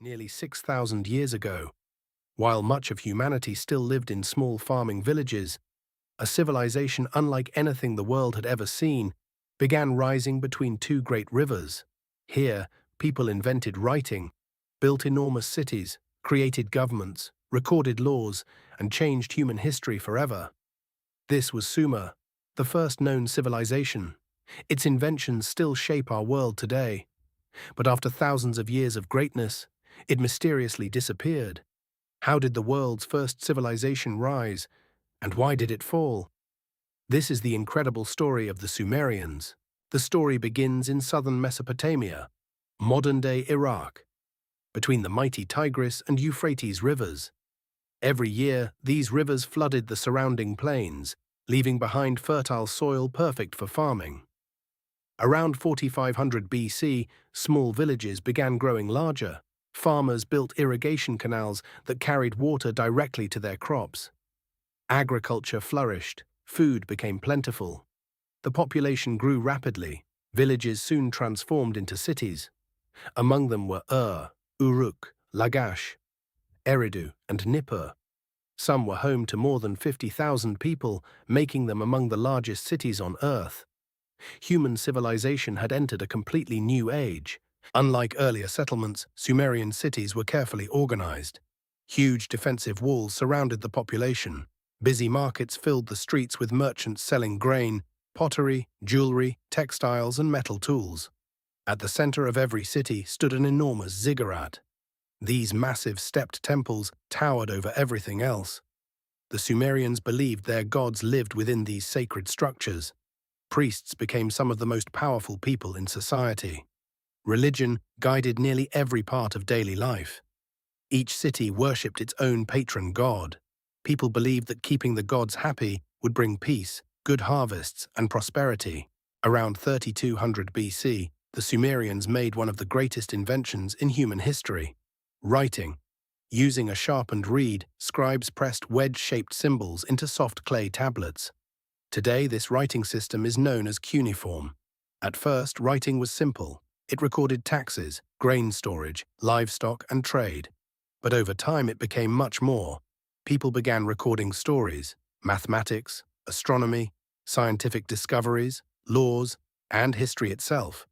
Nearly 6,000 years ago, while much of humanity still lived in small farming villages, a civilization unlike anything the world had ever seen began rising between two great rivers. Here, people invented writing, built enormous cities, created governments, recorded laws, and changed human history forever. This was Sumer, the first known civilization. Its inventions still shape our world today. But after thousands of years of greatness, it mysteriously disappeared. How did the world's first civilization rise, and why did it fall? This is the incredible story of the Sumerians. The story begins in southern Mesopotamia, modern-day Iraq, between the mighty Tigris and Euphrates rivers. Every year, these rivers flooded the surrounding plains, leaving behind fertile soil perfect for farming. Around 4500 BC, small villages began growing larger. Farmers built irrigation canals that carried water directly to their crops. Agriculture flourished, food became plentiful. The population grew rapidly. Villages soon transformed into cities. Among them were Uruk, Lagash, Eridu, and Nippur. Some were home to more than 50,000 people, making them among the largest cities on Earth. Human civilization had entered a completely new age. Unlike earlier settlements, Sumerian cities were carefully organized. Huge defensive walls surrounded the population. Busy markets filled the streets with merchants selling grain, pottery, jewelry, textiles, and metal tools. At the center of every city stood an enormous ziggurat. These massive stepped temples towered over everything else. The Sumerians believed their gods lived within these sacred structures. Priests became some of the most powerful people in society. Religion guided nearly every part of daily life. Each city worshipped its own patron god. People believed that keeping the gods happy would bring peace, good harvests, and prosperity. Around 3200 BC, the Sumerians made one of the greatest inventions in human history: writing. Using a sharpened reed, scribes pressed wedge-shaped symbols into soft clay tablets. Today, this writing system is known as cuneiform. At first, writing was simple. It recorded taxes, grain storage, livestock, and trade. But over time, it became much more. People began recording stories, mathematics, astronomy, scientific discoveries, laws, and history itself.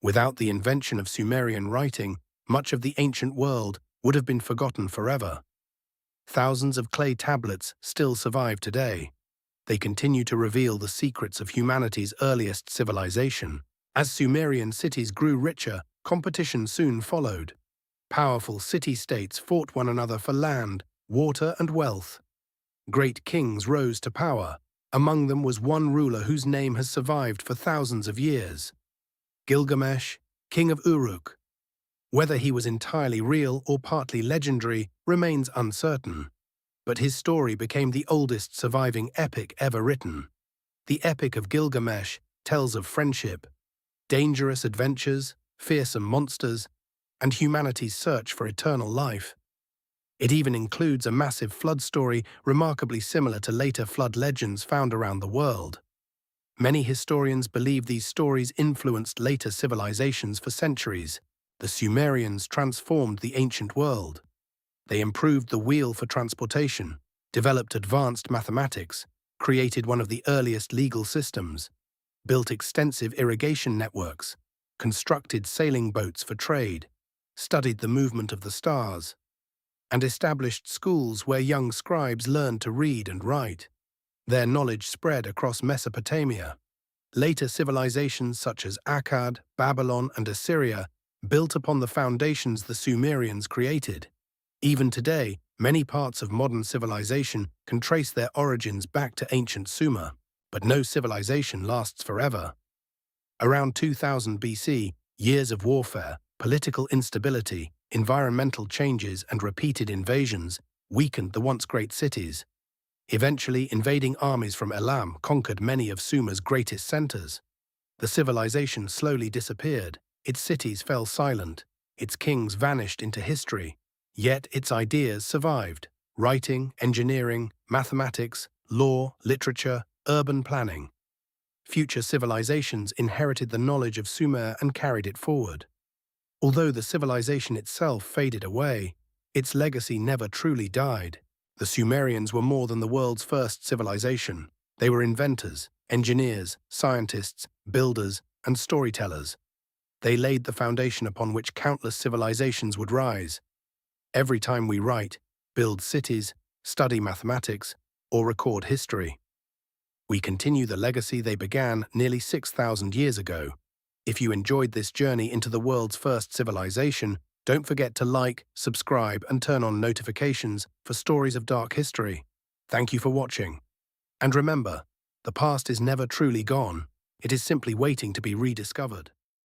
Without the invention of Sumerian writing, much of the ancient world would have been forgotten forever. Thousands of clay tablets still survive today. They continue to reveal the secrets of humanity's earliest civilization. As Sumerian cities grew richer, competition soon followed. Powerful city-states fought one another for land, water, and wealth. Great kings rose to power. Among them was one ruler whose name has survived for thousands of years: Gilgamesh, king of Uruk. Whether he was entirely real or partly legendary remains uncertain, but his story became the oldest surviving epic ever written. The Epic of Gilgamesh tells of friendship, dangerous adventures, fearsome monsters, and humanity's search for eternal life. It even includes a massive flood story remarkably similar to later flood legends found around the world. Many historians believe these stories influenced later civilizations for centuries. The Sumerians transformed the ancient world. They improved the wheel for transportation, developed advanced mathematics, created one of the earliest legal systems, built extensive irrigation networks, constructed sailing boats for trade, studied the movement of the stars, and established schools where young scribes learned to read and write. Their knowledge spread across Mesopotamia. Later civilizations such as Akkad, Babylon, and Assyria built upon the foundations the Sumerians created. Even today, many parts of modern civilization can trace their origins back to ancient Sumer, but no civilization lasts forever. Around 2000 BC, years of warfare, political instability, environmental changes, and repeated invasions weakened the once great cities. Eventually, invading armies from Elam conquered many of Sumer's greatest centers. The civilization slowly disappeared. Its cities fell silent. Its kings vanished into history. Yet its ideas survived: writing, engineering, mathematics, law, literature, urban planning. Future civilizations inherited the knowledge of Sumer and carried it forward. Although the civilization itself faded away, its legacy never truly died. The Sumerians were more than the world's first civilization. They were inventors, engineers, scientists, builders, and storytellers. They laid the foundation upon which countless civilizations would rise. Every time we write, build cities, study mathematics, or record history, we continue the legacy they began nearly 6,000 years ago. If you enjoyed this journey into the world's first civilization, don't forget to like, subscribe, and turn on notifications for stories of dark history. Thank you for watching. And remember, the past is never truly gone. It is simply waiting to be rediscovered.